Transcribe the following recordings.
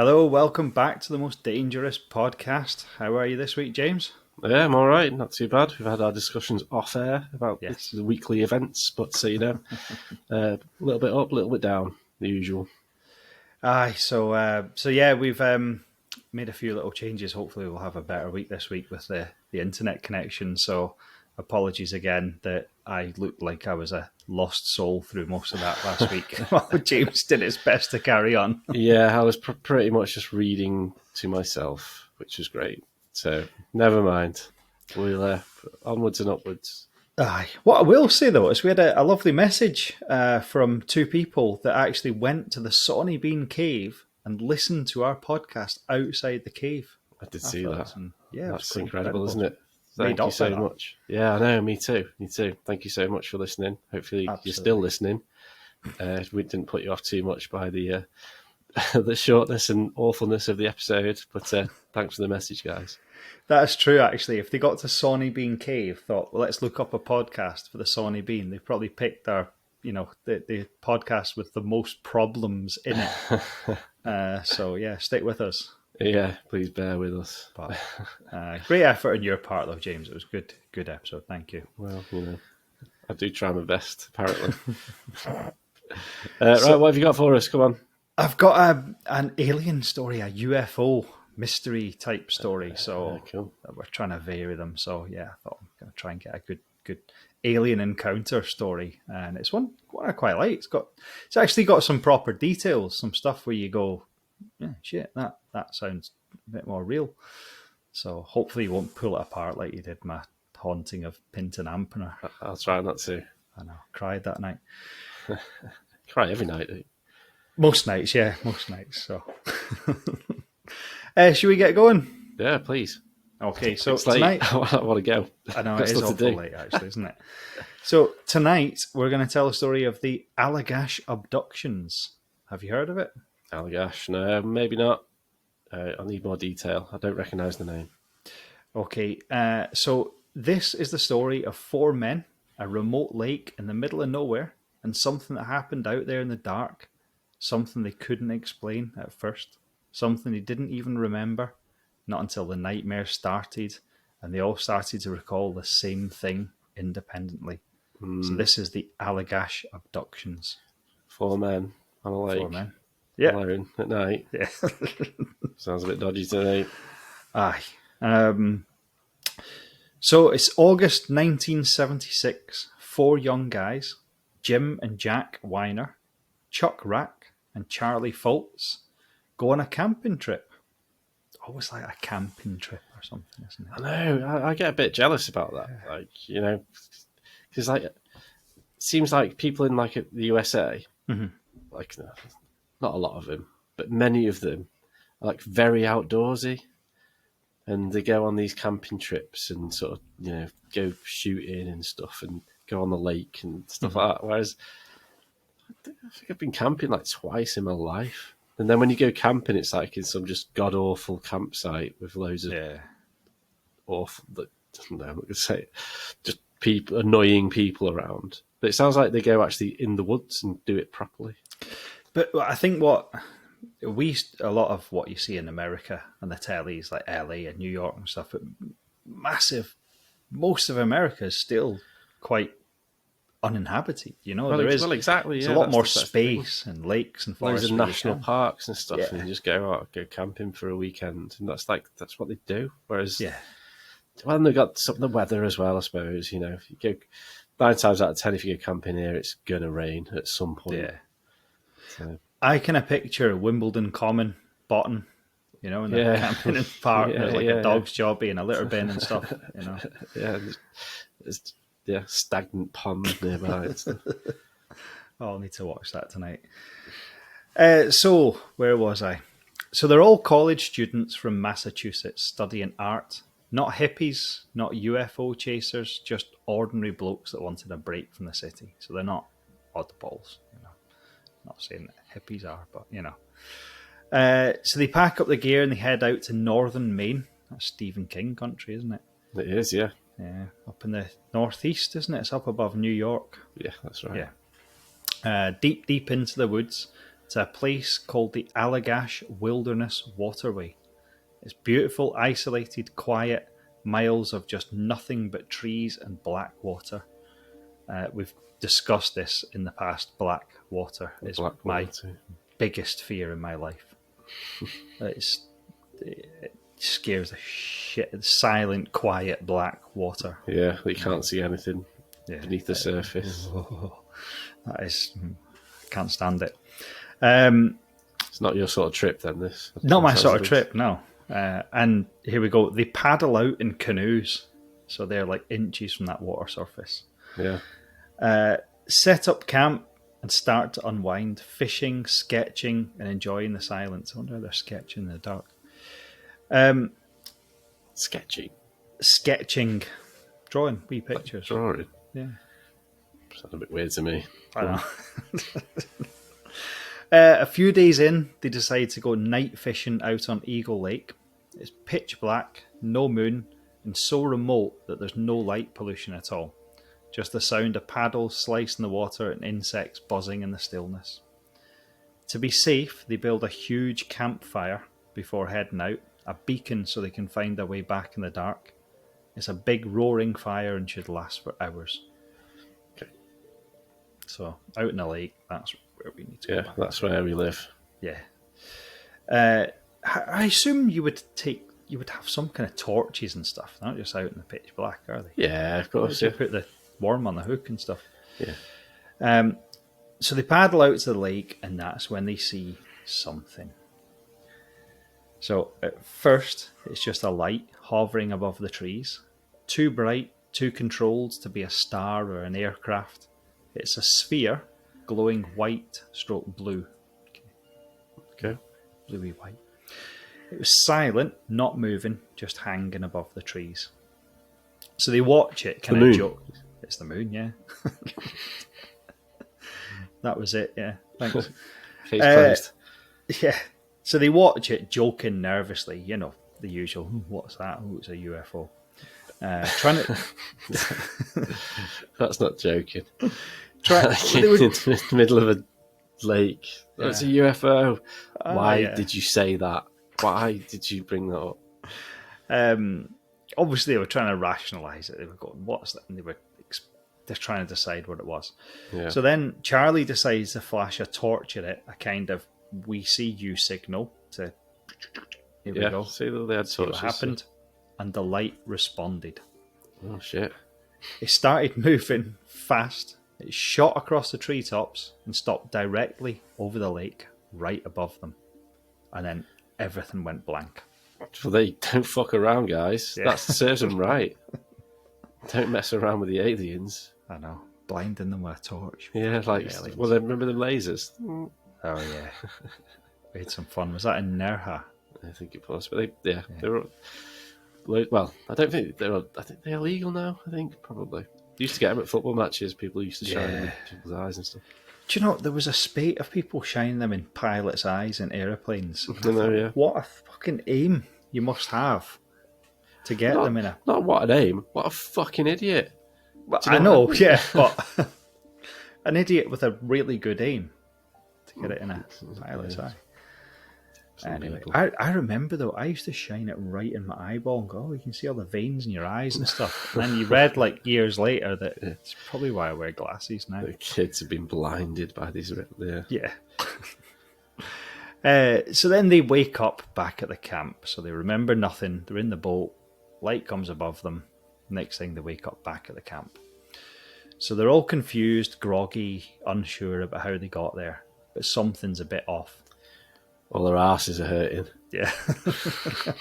Hello, welcome back to the most dangerous podcast. How are you this week, James? Yeah, I'm all right. Not too bad. We've had our discussions off air about Yes. the weekly events, but a little bit up, a little bit down, the usual. Aye, so yeah, we've made a few little changes. Hopefully, we'll have a better week this week with the internet connection. So, apologies again that I looked like I was a lost soul through most of that last week. While James did his best to carry on. Yeah, I was pretty much just reading to myself, which was great. So, never mind. We'll onwards and upwards. Aye. What I will say though is we had a lovely message from two people that actually went to the Sawney Bean Cave and listened to our podcast outside the cave. I did see that. Yeah, that's incredible, isn't it? Made Thank you up so by that. much. Yeah, I know. Me too. Thank you so much for listening. Hopefully, Absolutely. you're still listening. We didn't put you off too much by the the shortness and awfulness of the episode, but thanks for the message, guys. That's true, actually. If they got to Sawney Bean Cave, thought, well, let's look up a podcast for the Sawney Bean, they probably picked the podcast with the most problems in it. So, yeah, stick with us. Yeah, please bear with us. But great effort on your part, though, James. It was good episode. Thank you. Well, I do try my best, apparently. Right, what have you got for us? Come on. I've got an alien story, a UFO mystery type story. So cool. We're trying to vary them. So yeah, I thought I'm going to try and get a good alien encounter story, and it's one I quite like. It's actually got some proper details, some stuff where you go, yeah, shit, that sounds a bit more real. So hopefully you won't pull it apart like you did my haunting of Pinton Ampener. I'll try not to. I know, cried that night. Cry every night. Most nights, yeah, most nights. So, should we get going? Yeah, please. Okay, so it's late. Tonight, I want to go. I know, it is awful late, actually, isn't it? So tonight we're going to tell a story of the Allagash Abductions. Have you heard of it? Allagash, no, maybe not. I need more detail. I don't recognise the name. Okay, so this is the story of four men, a remote lake in the middle of nowhere, and something that happened out there in the dark. Something they couldn't explain at first. Something they didn't even remember. Not until the nightmare started, and they all started to recall the same thing independently. So this is the Allagash Abductions. Four men on a lake. Four men. Yeah. Alone at night. Yeah. Sounds a bit dodgy to me. Aye. So it's August 1976. Four young guys, Jim and Jack Weiner, Chuck Rack, and Charlie Fultz, go on a camping trip. Always like a camping trip or something, isn't it? I know. I get a bit jealous about that. Yeah. Because it seems like people in the USA, not a lot of them, but many of them are very outdoorsy, and they go on these camping trips and sort of go shooting and stuff and go on the lake and stuff like that. Whereas I think I've been camping twice in my life. And then when you go camping, it's in some just god-awful campsite with loads of awful, I'm not going to say it, just annoying people around. But it sounds like they go actually in the woods and do it properly. But I think a lot of what you see in America and the tellies, like LA and New York and stuff, most of America is still quite uninhabited. There's a lot more space and lakes and forests. There's national parks and stuff, and you just go camping for a weekend, and that's what they do. Whereas, well, they've got the weather as well, I suppose. If you go 9 times out of 10, if you go camping here, it's gonna rain at some point. Yeah. So. I kind of picture Wimbledon Common, Bottom, in the camping in the park, a dog's jobby and a litter bin and stuff. Yeah, stagnant pond nearby and stuff. I'll need to watch that tonight. So, where was I? So they're all college students from Massachusetts studying art. Not hippies, not UFO chasers, just ordinary blokes that wanted a break from the city. So they're not oddballs. Not saying that hippies are, but So they pack up the gear and they head out to northern Maine. That's Stephen King country, isn't it? It is, yeah. Yeah, up in the northeast, isn't it? It's up above New York. Yeah, that's right. Yeah. Deep into the woods to a place called the Allagash Wilderness Waterway. It's beautiful, isolated, quiet, miles of just nothing but trees and black water. We've discussed this in the past. Black water is my biggest fear in my life. It scares the shit. Silent, quiet, black water. Yeah, you can't see anything beneath the surface. That is, can't stand it. It's not your sort of trip, then. This not my sort of trip, no. And here we go. They paddle out in canoes, so they're like inches from that water surface. Yeah. Set up camp and start to unwind, fishing, sketching, and enjoying the silence. I wonder how they're sketching in the dark. Sketching, drawing wee pictures. Drawing. Yeah. Sounds a bit weird to me. I know. A few days in, they decide to go night fishing out on Eagle Lake. It's pitch black, no moon, and so remote that there's no light pollution at all. Just the sound of paddles slicing the water and insects buzzing in the stillness. To be safe, they build a huge campfire before heading out, a beacon so they can find their way back in the dark. It's a big roaring fire and should last for hours. Okay. So, out in the lake, that's where we need to go. Yeah, back. that's where we live. Yeah. I assume you would have some kind of torches and stuff, not just out in the pitch black, are they? Yeah, of course. You put the worm on the hook and stuff. Yeah. So they paddle out to the lake, and that's when they see something. So at first, it's just a light hovering above the trees. Too bright, too controlled to be a star or an aircraft. It's a sphere, glowing white stroke blue. Okay. Bluey white. It was silent, not moving, just hanging above the trees. So they watch it, kind of joke. It's the moon, yeah. That was it, yeah. Thanks. Case closed. Yeah. So they watch it, joking nervously, you know, the usual, what's that? Oh, it's a UFO. Trying to... That's not joking. In the middle of a lake. That's a UFO. Why did you say that? Why did you bring that up? Obviously, they were trying to rationalise it. They were going, what's that? And they're trying to decide what it was. Yeah. So then Charlie decides to flash a torch at it, a kind of "we see you" signal. To here we go. See, they had See what happened, and the light responded. Oh shit! It started moving fast. It shot across the treetops and stopped directly over the lake, right above them, and then everything went blank. Well, they don't fuck around, guys. Yeah. That serves them right. Don't mess around with the aliens. I know, blinding them with a torch. Yeah, like, well, then remember the lasers? Oh yeah, we had some fun. Was that in Nerha? I think it was, but they were. Well, I don't think they're. I think they're illegal now. I think probably. Used to get them at football matches. People used to shine them in people's eyes and stuff. Do you know there was a spate of people shining them in pilots' eyes in aeroplanes? I know, yeah. What a fucking aim you must have to get them in a. Not what an aim. What a fucking idiot. Well, I know, yeah, but an idiot with a really good aim to get it in a pilot's eye. Anyway, I remember though, I used to shine it right in my eyeball and go, oh, you can see all the veins in your eyes and stuff. And then you read like years later that it's probably why I wear glasses now. The kids have been blinded by these. Yeah. So then they wake up back at the camp. So they remember nothing. They're in the boat. Light comes above them. Next thing, they wake up back at the camp. So they're all confused, groggy, unsure about how they got there. But something's a bit off. Well, their asses are hurting. Yeah.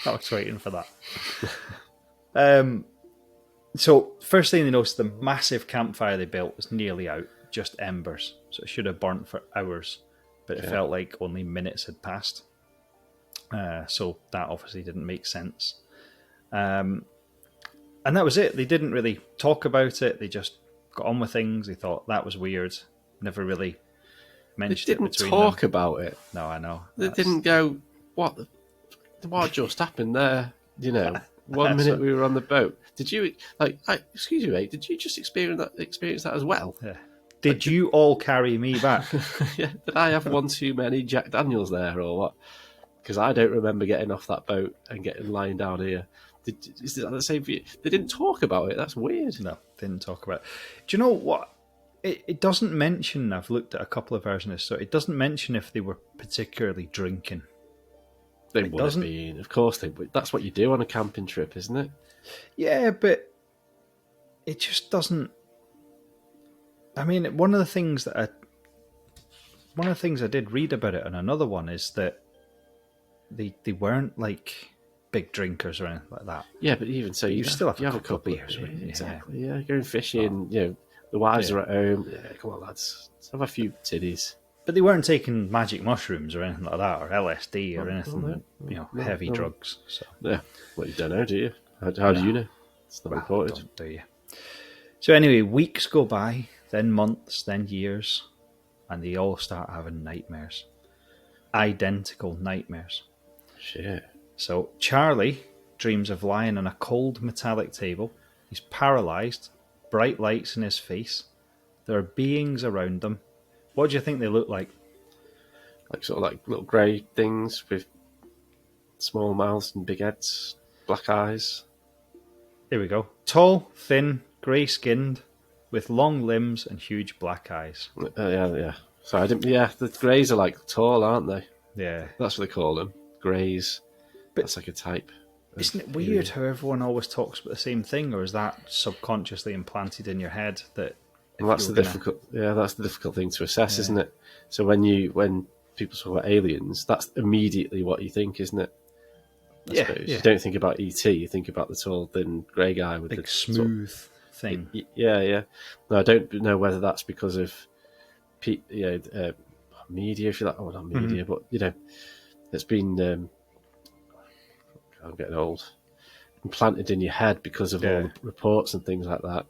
I was waiting for that. So first thing they noticed, the massive campfire they built was nearly out. Just embers. So it should have burnt for hours. But it felt like only minutes had passed. So that obviously didn't make sense. And that was it. They didn't really talk about it. They just got on with things. They thought that was weird. Never really mentioned it between them. They didn't talk about it. No, I know. They didn't go, what just happened there? You know, one minute we were on the boat. Did you, excuse me, mate, did you just experience that as well? Yeah. Did you all carry me back? Yeah, did I have one too many Jack Daniels there, or what? Because I don't remember getting off that boat and lying down here. Is that the same for you? They didn't talk about it. That's weird. No, didn't talk about it. Do you know what? It doesn't mention, I've looked at a couple of versions of this, so it doesn't mention if they were particularly drinking. They would have been. Of course they would. That's what you do on a camping trip, isn't it? Yeah, but it just doesn't. I mean, one of the things I did read about it, and another one is that they weren't like big drinkers or anything like that. Yeah, but even so, you still have a couple of couple beers, of, wouldn't you? exactly. Yeah, going fishing. The wives are at home. Yeah, come on, lads, let's have a few tiddies. But they weren't taking magic mushrooms or anything like that, or LSD or anything, heavy drugs. So yeah, well, you don't know, do you? How do you know? It's not reported. Don't, do you? So anyway, weeks go by, then months, then years, and they all start having nightmares. Identical nightmares. Shit. So Charlie dreams of lying on a cold metallic table. He's paralysed, bright lights in his face. There are beings around them. What do you think they look like? Like sort of like little grey things with small mouths and big heads, black eyes. Here we go. Tall, thin, grey-skinned, with long limbs and huge black eyes. Yeah. So I didn't. Yeah, the greys are like tall, aren't they? Yeah, that's what they call them. Greys. But that's like a type. Isn't it weird how everyone always talks about the same thing, or is that subconsciously implanted in your head that? Well, that's the difficult. Yeah, that's the difficult thing to assess, isn't it? So when people talk about aliens, that's immediately what you think, isn't it? I suppose. You don't think about ET. You think about the tall, thin, grey guy with the smooth thing. Yeah. No, I don't know whether that's because of media, if you like. Oh, not media, but it's been. I'm getting old. Implanted in your head because of all the reports and things like that.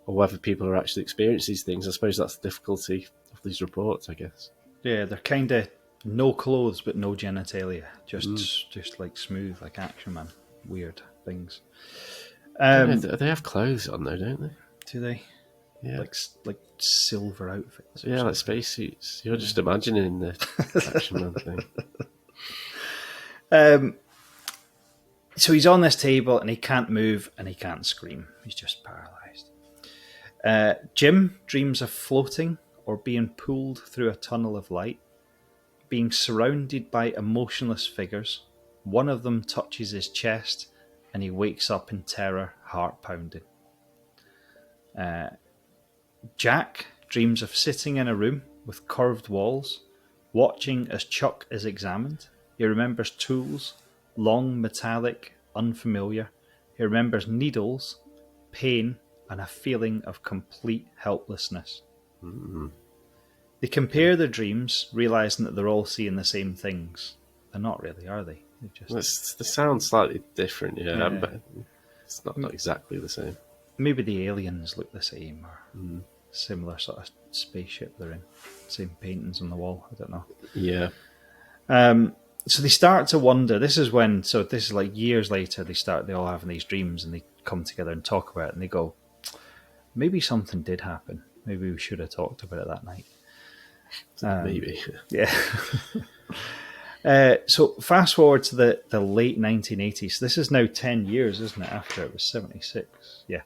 Or whether people are actually experiencing these things. I suppose that's the difficulty of these reports, I guess. Yeah, they're kind of no clothes but no genitalia. Just like smooth, like Action Man. Weird things. They have clothes on though, don't they? Do they? Yeah. Like silver outfits. Yeah, like spacesuits. You're just imagining the Action Man thing. So he's on this table and he can't move and he can't scream. He's just paralysed. Jim dreams of floating or being pulled through a tunnel of light, being surrounded by emotionless figures. One of them touches his chest and he wakes up in terror, heart pounding. Jack dreams of sitting in a room with curved walls, watching as Chuck is examined. He remembers tools, long, metallic, unfamiliar. He remembers needles, pain, and a feeling of complete helplessness. Mm-hmm. They compare their dreams, realising that they're all seeing the same things. They're not really, are they? They sound slightly different, but it's not exactly the same. Maybe the aliens look the same, or similar sort of spaceship they're in. Same paintings on the wall, I don't know. Yeah. So they start to wonder. This is like years later, they all having these dreams and they come together and talk about it and they go, maybe something did happen. Maybe we should have talked about it that night. Maybe. Yeah. So fast forward to the late 1980s. This is now 10 years, isn't it, after it was 76? Yeah.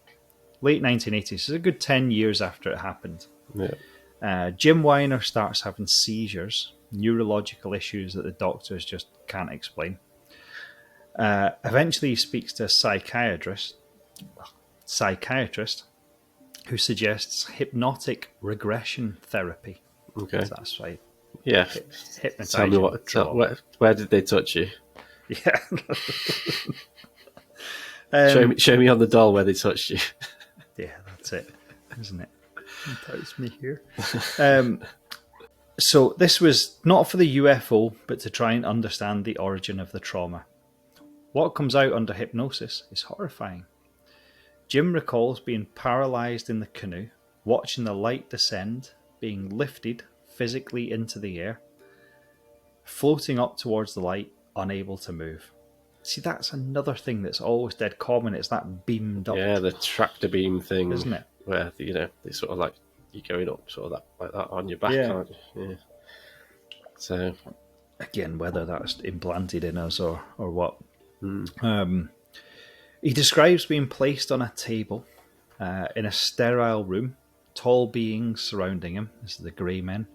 Late 1980s. So it's a good 10 years after it happened. Yeah. Jim Weiner starts having seizures, neurological issues that the doctors just can't explain. Eventually he speaks to a psychiatrist who suggests hypnotic regression therapy. Okay. So that's right. Yeah. Hypnotize. Tell me where did they touch you? Yeah. Show me on the doll where they touched you. Yeah, that's it, isn't it? That's me here. So this was not for the UFO, but to try and understand the origin of the trauma. What comes out under hypnosis is horrifying. Jim recalls being paralysed in the canoe, watching the light descend, being lifted physically into the air, floating up towards the light, unable to move. See, that's another thing that's always dead common. It's that beamed up. Yeah, the tractor beam thing, isn't it? Where they sort of like you're going up sort of that like that on your back, Yeah. aren't you? Yeah. So Again, whether that's implanted in us or what. He describes being placed on a table in a sterile room, tall beings surrounding him. This is the grey men.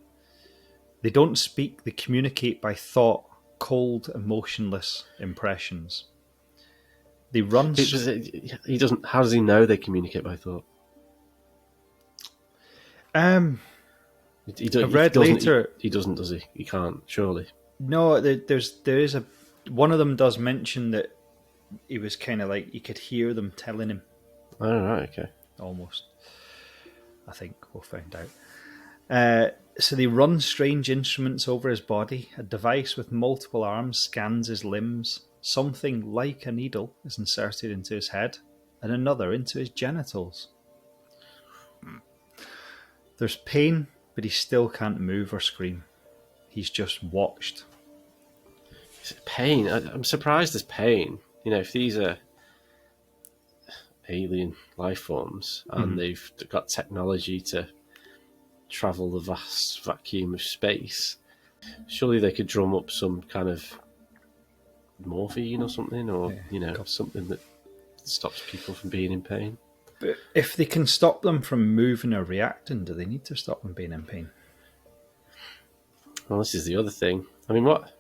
They don't speak, they communicate by thought, cold, emotionless impressions. They run. he doesn't. How does he know they communicate by thought? I've read later. He doesn't, does he? He can't, surely. No, there is a. One of them does mention that he was kind of like you could hear them telling him. Oh, right, okay. Almost. I think we'll find out. So they run strange instruments over his body. A device with multiple arms scans his limbs. Something like a needle is inserted into his head, and another into his genitals. There's pain, but he still can't move or scream. He's just watched. Is it pain? I'm surprised there's pain. You know, if these are alien life forms and they've got technology to travel the vast vacuum of space, surely they could drum up some kind of morphine or something, or something that stops people from being in pain. But if they can stop them from moving or reacting, do they need to stop them being in pain? Well, this is the other thing. I mean, what?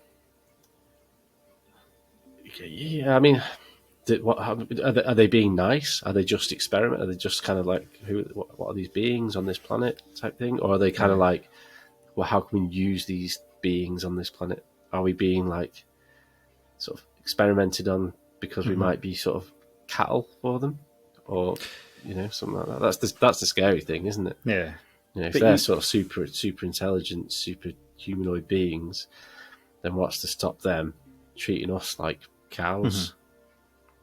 Yeah, I mean, are they being nice? Are they just experiment? Are they just kind of like what are these beings on this planet type thing? Or are they kind of like, well, how can we use these beings on this planet? Are we being like sort of experimented on because we might be sort of cattle for them, or something like that? That's the scary thing, isn't it? Yeah. If they're sort of super intelligent, super humanoid beings, then what's to stop them treating us like cows?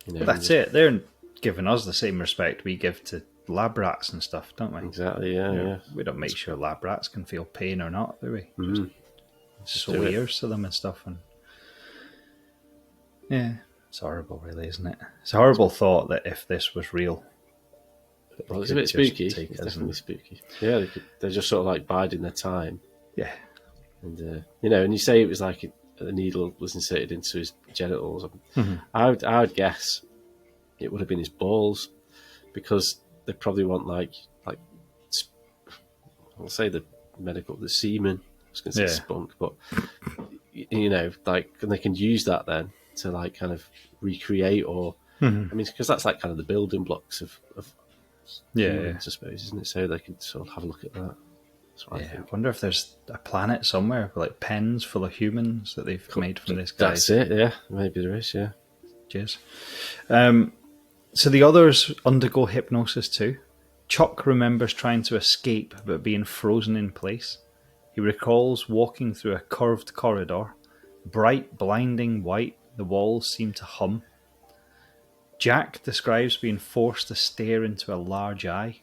But that's it. They're giving us the same respect we give to lab rats and stuff, don't we? Exactly. Yeah. We don't make sure lab rats can feel pain or not, do we? Just do sew it. ears to them and stuff, and yeah, it's horrible, really, isn't it? It's a horrible thought that if this was real, well, it's a bit spooky. It's definitely spooky. Yeah, they're just sort of like biding their time. Yeah, and and you say it was like a needle was inserted into his genitals. I would guess it would have been his balls, because they probably want like I'll say the semen. I was going to say spunk, but and they can use that then to like kind of recreate, or I mean, because that's like kind of the building blocks of humans, I suppose, isn't it? So they can sort of have a look at that. That's what I think. I wonder if there's a planet somewhere with like pens full of humans that they've made from this guy. That's it, yeah. Maybe there is, yeah. Cheers. So the others undergo hypnosis too. Chuck remembers trying to escape but being frozen in place. He recalls walking through a curved corridor. Bright, blinding white, the walls seem to hum. Jack describes being forced to stare into a large eye.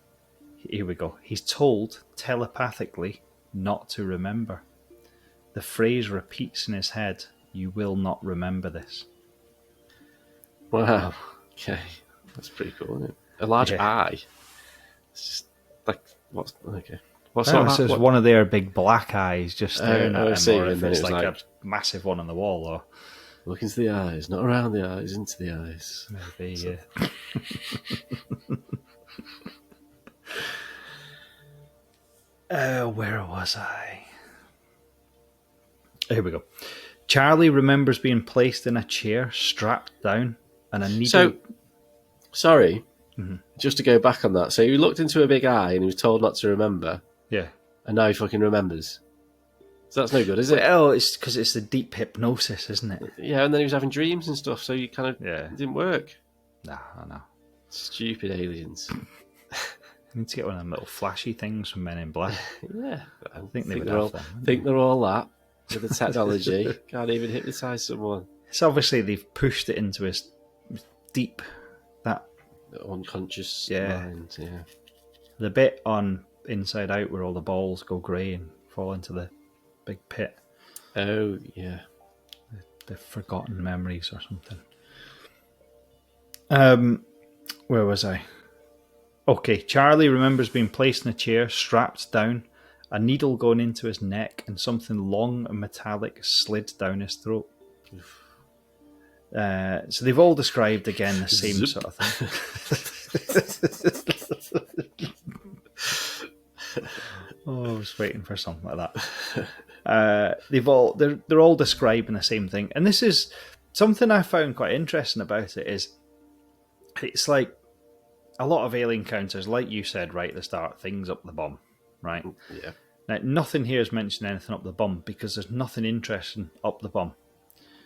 Here we go. He's told telepathically not to remember. The phrase repeats in his head, "You will not remember this." Wow. Okay. That's pretty cool, isn't it? A large eye. It's just like, what's okay? What's so it's one of their big black eyes just staring at him, or if it's like a massive one on the wall, or look into the eyes, not around the eyes, into the eyes. Maybe, so. Yeah. Where was I? Here we go. Charlie remembers being placed in a chair, strapped down, and a needle. So, sorry, just to go back on that. So he looked into a big eye and he was told not to remember. Yeah. And now he fucking remembers. So that's no good, is it? Well, it's because it's the deep hypnosis, isn't it? Yeah, and then he was having dreams and stuff, so you kind of it didn't work. Nah, I know. Stupid aliens. You need to get one of them little flashy things from Men in Black. Yeah. I think they would have them. They're all that with the technology. Can't even hypnotise someone. It's obviously they've pushed it into his deep, that unconscious mind. Yeah. The bit on Inside Out where all the balls go grey and fall into the big pit. Oh, yeah. The forgotten memories or something. Where was I? Okay, Charlie remembers being placed in a chair, strapped down, a needle going into his neck, and something long and metallic slid down his throat. So they've all described, again, the same Zoop. sort of thing. Oh, I was waiting for something like that. They're all describing the same thing, and this is something I found quite interesting about it. Is it's like a lot of alien encounters, like you said right at the start, things up the bum, right? Yeah. Now, nothing here is mentioning anything up the bum because there's nothing interesting up the bum.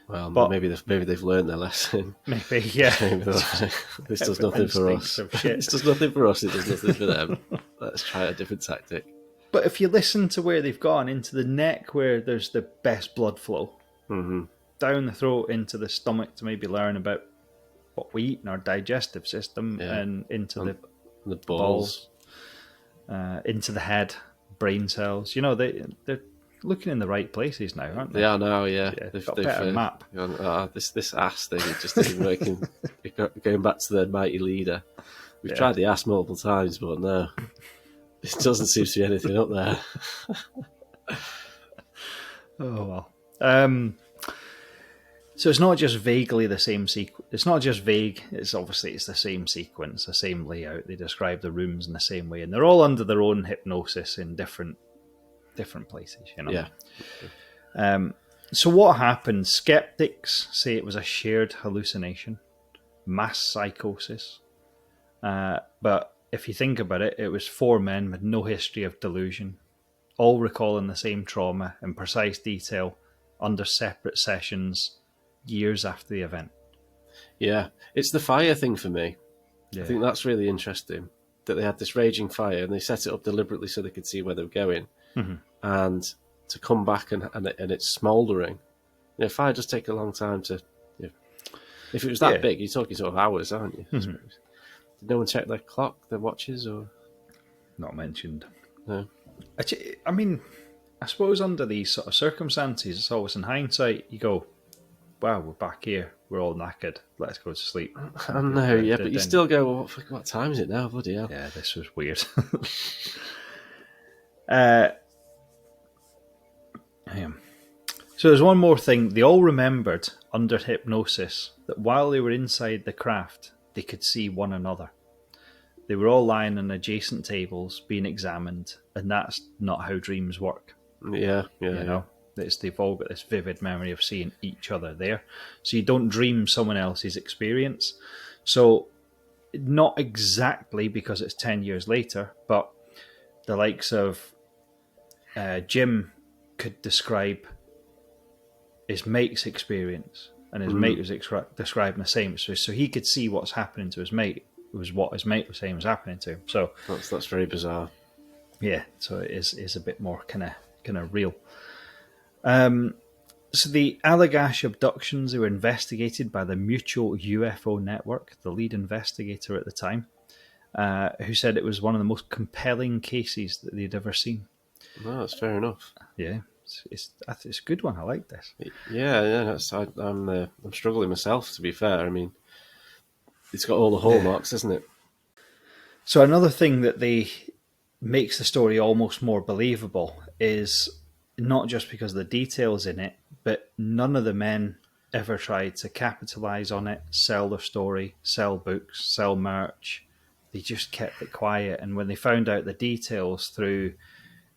Well, But- maybe they've learned their lesson. Maybe, yeah. Maybe this does nothing for Everyone us. stinks of shit. This does nothing for us. It does nothing for them. Let's try a different tactic. But if you listen to where they've gone, into the neck where there's the best blood flow, down the throat into the stomach to maybe learn about what we eat in our digestive system, and into The balls. into the head, brain cells. You know, they're looking in the right places now, aren't they? They are now, yeah. They've got a better map. Gone, this ass thing just isn't working. Going back to the mighty leader. We've tried the ass multiple times, but no. It doesn't seem to be anything up there. Oh well. So it's not just vaguely the same sequence. It's not just vague. It's the same sequence, the same layout. They describe the rooms in the same way, and they're all under their own hypnosis in different places. You know. Yeah. So what happened? Skeptics say it was a shared hallucination, mass psychosis. But if you think about it, it was 4 men with no history of delusion, all recalling the same trauma in precise detail under separate sessions years after the event. Yeah. It's the fire thing for me. Yeah. I think that's really interesting. That they had this raging fire and they set it up deliberately so they could see where they were going. And to come back and it's smouldering. You know, fire does take a long time to... if it was that big, you're talking sort of hours, aren't you? I suppose. Did no one check their clock, their watches, or...? Not mentioned. No. I mean, I suppose under these sort of circumstances, it's always in hindsight, you go, wow, we're back here. We're all knackered. Let's go to sleep. I know, yeah, but you still go, well, what time is it now? Bloody hell. Yeah, this was weird. So there's one more thing. They all remembered under hypnosis that while they were inside the craft, they could see one another. They were all lying on adjacent tables, being examined, and that's not how dreams work. Yeah. You know, they've all got this vivid memory of seeing each other there. So you don't dream someone else's experience. So not exactly because it's 10 years later, but the likes of Jim could describe his mate's experience, and his mate was describing the same. So he could see what's happening to his mate. It was what his mate was saying was happening to him. So that's very bizarre. Yeah, so it is a bit more kind of real. So the Allagash abductions, they were investigated by the Mutual UFO Network, the lead investigator at the time, who said it was one of the most compelling cases that they'd ever seen. No, that's fair enough. Yeah, it's a good one. I like this. Yeah. I'm struggling myself, to be fair. I mean, it's got all the hallmarks, isn't it? So another thing that makes the story almost more believable is not just because of the details in it, but none of the men ever tried to capitalize on it, sell their story, sell books, sell merch. They just kept it quiet. And when they found out the details through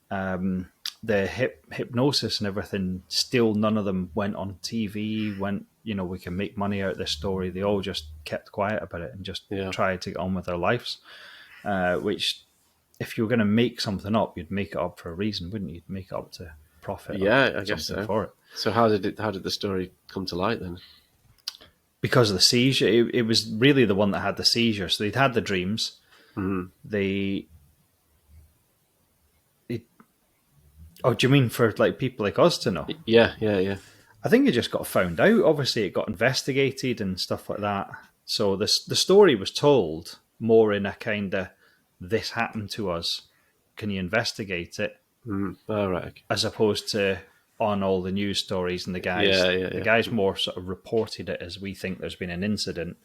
the hypnosis and everything, still none of them went on TV, we can make money out of this story. They all just kept quiet about it and just tried to get on with their lives. Which, if you were going to make something up, you'd make it up for a reason, wouldn't you? You'd make it up to profit. Yeah, I guess so. For it. So how did the story come to light then? Because of the seizure, it was really the one that had the seizure. So they'd had the dreams. Mm-hmm. Oh, do you mean for like people like us to know? Yeah. I think it just got found out. Obviously, it got investigated and stuff like that. So the story was told more in a kind of, this happened to us, can you investigate it? All right. Okay. As opposed to on all the news stories, and the guys more sort of reported it as, we think there's been an incident,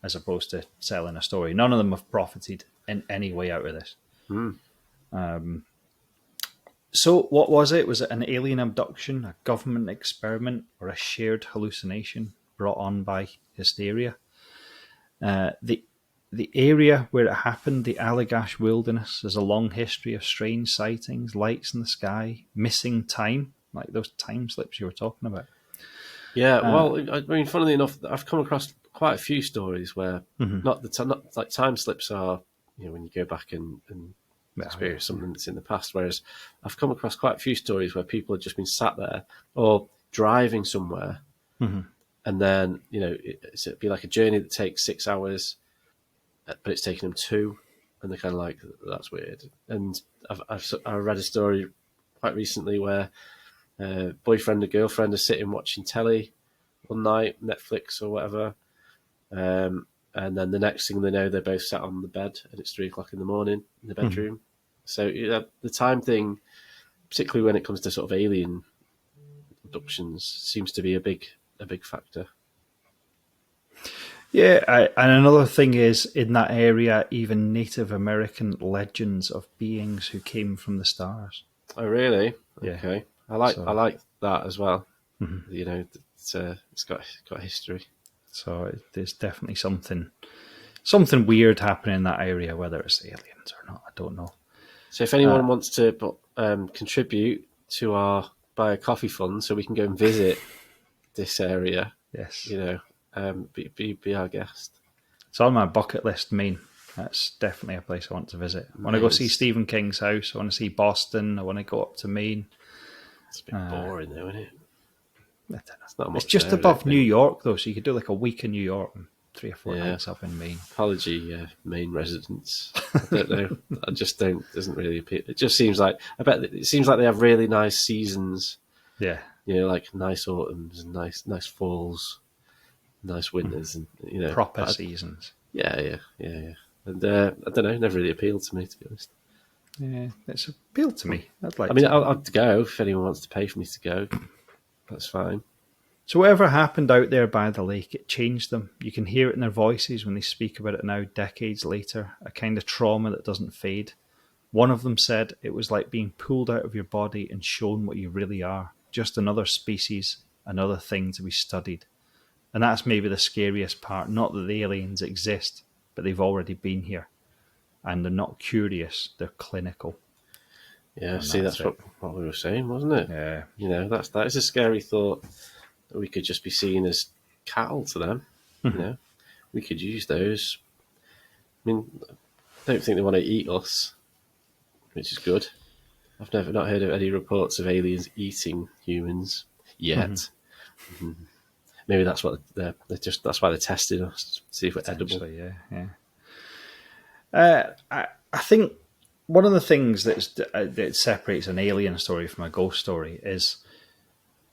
as opposed to selling a story. None of them have profited in any way out of this. Mm. So, what was it? Was it an alien abduction, a government experiment, or a shared hallucination brought on by hysteria? The area where it happened, the Allagash Wilderness, has a long history of strange sightings, lights in the sky, missing time, like those time slips you were talking about. Yeah, well, I mean, funnily enough, I've come across quite a few stories where not like time slips are, when you go back and experience something that's in the past. Whereas I've come across quite a few stories where people have just been sat there or driving somewhere, and then it'd be like a journey that takes 6 hours, but it's taken them 2, and they're kind of like, that's weird. And I read a story quite recently where boyfriend and girlfriend are sitting watching telly one night, Netflix or whatever, and then the next thing they know, they're both sat on the bed, and it's 3 o'clock in the morning in the bedroom. So the time thing, particularly when it comes to sort of alien abductions, seems to be a big factor. Yeah, and another thing is, in that area, even Native American legends of beings who came from the stars. Oh, really? Yeah. Okay. I like that as well. It's got history. So there's definitely something weird happening in that area, whether it's aliens or not, I don't know. So if anyone wants to contribute to our buy a coffee fund so we can go and visit this area, Yes, be our guest. it's on my bucket list, Maine. That's definitely a place I want to visit. I want to go see Stephen King's house. I want to see Boston. I want to go up to Maine. It's a bit boring though, isn't it? I don't know. It's just above New York, though, so you could do like a week in New York and 3 or 4 nights up in Maine. Apology, Maine residents. I don't know. I just doesn't really appeal. It just seems like, it seems like they have really nice seasons. Yeah. Like nice autumns and nice falls, nice winters, and proper seasons. Yeah. And I don't know, never really appealed to me, to be honest. Yeah, it's appealed to me. I'd go if anyone wants to pay for me to go. That's fine. So whatever happened out there by the lake, it changed them. You can hear it in their voices when they speak about it now, decades later, a kind of trauma that doesn't fade. One of them said it was like being pulled out of your body and shown what you really are. Just another species, another thing to be studied. And that's maybe the scariest part. Not that the aliens exist, but they've already been here. And they're not curious, they're clinical. Yeah, that's what we were saying, wasn't it? Yeah. That is a scary thought, that we could just be seen as cattle to them. We could use those. I mean, I don't think they want to eat us, which is good. I've not heard of any reports of aliens eating humans yet. Maybe that's what that's why they're testing us, to see if we're edible. Yeah. I think one of the things that separates an alien story from a ghost story is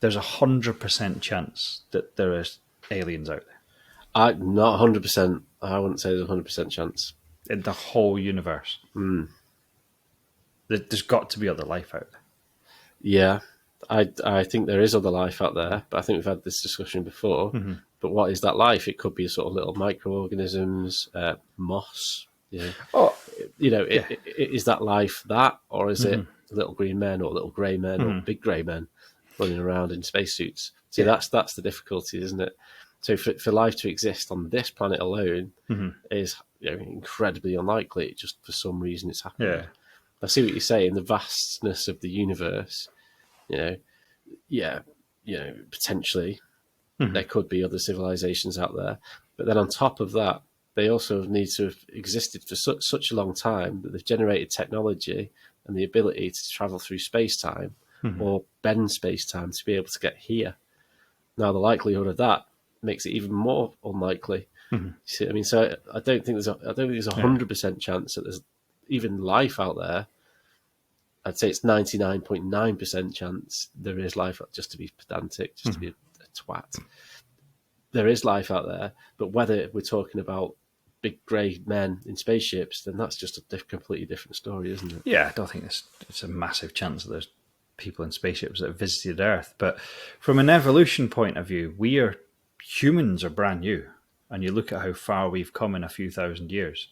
there's 100% chance that there is aliens out there. Not 100%. I wouldn't say there's a 100% chance in the whole universe. There's got to be other life out there. Yeah, I think there is other life out there, but I think we've had this discussion before. But what is that life? It could be sort of little microorganisms, moss. Is that life that, or is it little green men or little grey men or big grey men running around in spacesuits? See, that's the difficulty, isn't it? So for life to exist on this planet alone is incredibly unlikely. Just for some reason, it's happening. Yeah. I see what you're saying. The vastness of the universe, potentially there could be other civilizations out there. But then on top of that, they also need to have existed for such a long time that they've generated technology and the ability to travel through space-time or bend space-time to be able to get here. Now, the likelihood of that makes it even more unlikely. See what I mean? So I don't think there's a 100% chance that there's even life out there. I'd say it's 99.9% chance there is life, just to be pedantic, just to be a twat. There is life out there, but whether we're talking about big grey men in spaceships, then that's just a completely different story, isn't it? Yeah, I don't think it's a massive chance that there's people in spaceships that have visited Earth. But from an evolution point of view, humans are brand new. And you look at how far we've come in a few thousand years.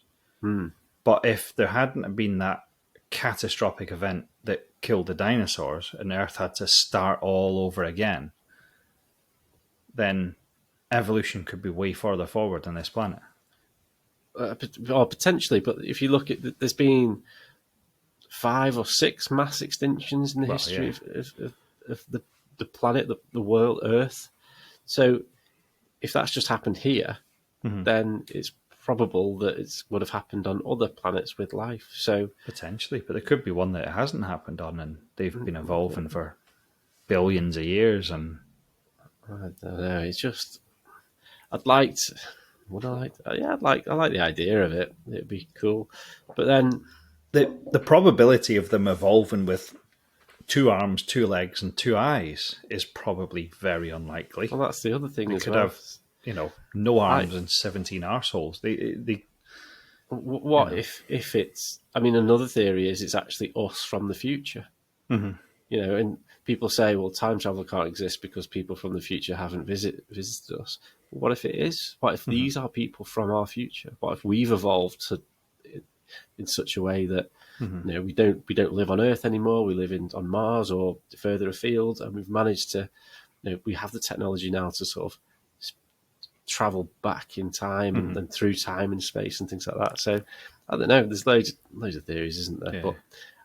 But if there hadn't been that catastrophic event that killed the dinosaurs and Earth had to start all over again, then evolution could be way further forward on this planet. Or potentially, but if you look at, there's been 5 or 6 mass extinctions in the history of the planet, the world, Earth. So if that's just happened here, then it's probable that it would have happened on other planets with life. So potentially, but there could be one that it hasn't happened on, and they've been evolving for billions of years. And I don't know. It's just I like the idea of it. It'd be cool, but then the probability of them evolving with 2 arms, 2 legs, and 2 eyes is probably very unlikely. Well, that's the other thing. They could have, no arms and 17 arseholes. What if it's? I mean, another theory is it's actually us from the future. Mm-hmm. And people say, well, time travel can't exist because people from the future haven't visited us. What if it is? What if these are people from our future? What if we've evolved in such a way that we don't live on Earth anymore? We live on Mars or further afield, and we've managed to. We have the technology now to sort of travel back in time and through time and space and things like that. So I don't know. There's loads of theories, isn't there? Yeah. But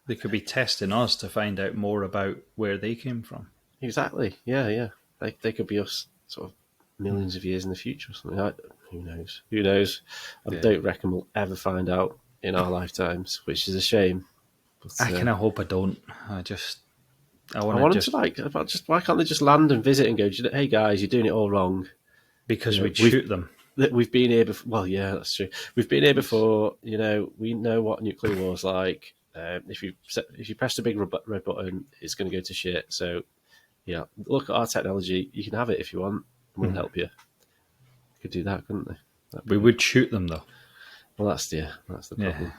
they could be testing us to find out more about where they came from. Exactly. Yeah. They could be us sort of millions of years in the future or something. Who knows? I don't reckon we'll ever find out in our lifetimes, which is a shame. But, I kind of hope I don't. I want to why can't they just land and visit and go, hey guys, you're doing it all wrong. Because we'd shoot them. We've been here before. Well, yeah, that's true. We've been here before. We know what nuclear war's like. If you press the big red button, it's going to go to shit. So, yeah, look at our technology. You can have it if you want. We'll help you. Could do that, couldn't they? We would shoot them though. Well, that's the problem.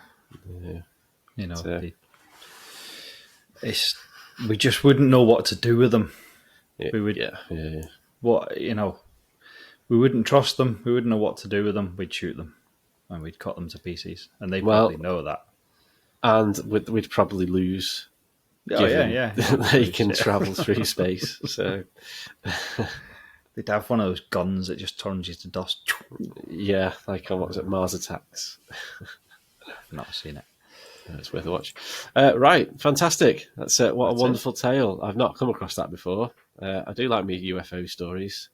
Yeah. We just wouldn't know what to do with them. Yeah, we would. Yeah. We wouldn't trust them. We wouldn't know what to do with them. We'd shoot them, and we'd cut them to pieces. And they probably know that. And we'd probably lose. They can travel through space. So they'd have one of those guns that just turns you to dust. Yeah, like on Mars Attacks. I've not seen it. It's worth a watch. Right, fantastic. That's a wonderful tale. I've not come across that before. I do like me UFO stories.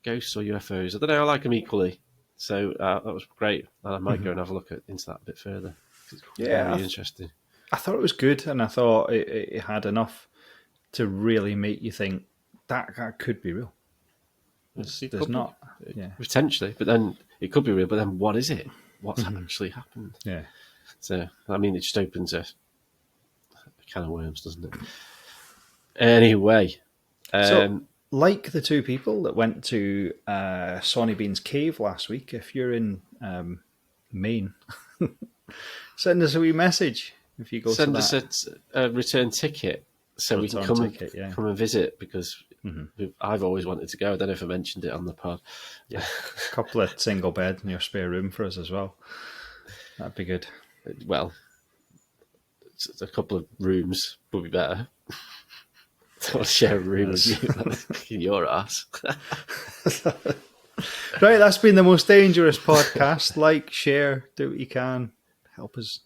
Ghosts or UFOs, I don't know. I like them equally. So that was great. And I might go and have a look into that a bit further. It's very interesting. I thought it was good, and I thought it had enough to really make you think that could be real. There's not. Yeah. Potentially, but then it could be real. But then what is it? What's actually happened? Yeah. So, I mean, it just opens a can of worms, doesn't it? Anyway. So, like the 2 people that went to Sonny Bean's cave last week, if you're in Maine, send us a wee message. If you go send us a return ticket so we can come and visit, because I've always wanted to go. I don't know if I mentioned it on the pod. Yeah, a couple of single beds in your spare room for us as well. That'd be good. Well, a couple of rooms would be better. Don't share a room with you in your ass. Right, that's been the Most Dangerous podcast. Like, share, do what you can. Help us,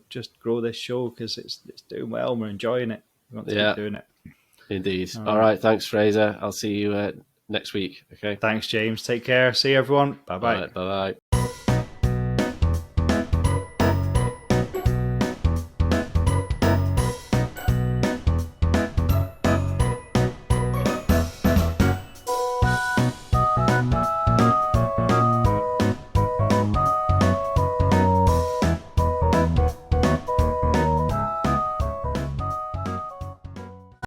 just grow this show, because it's doing well and we're enjoying it. We want to keep doing it. Indeed. All right, thanks, Fraser. I'll see you next week. Okay. Thanks, James. Take care. See you, everyone. Bye-bye. Bye-bye.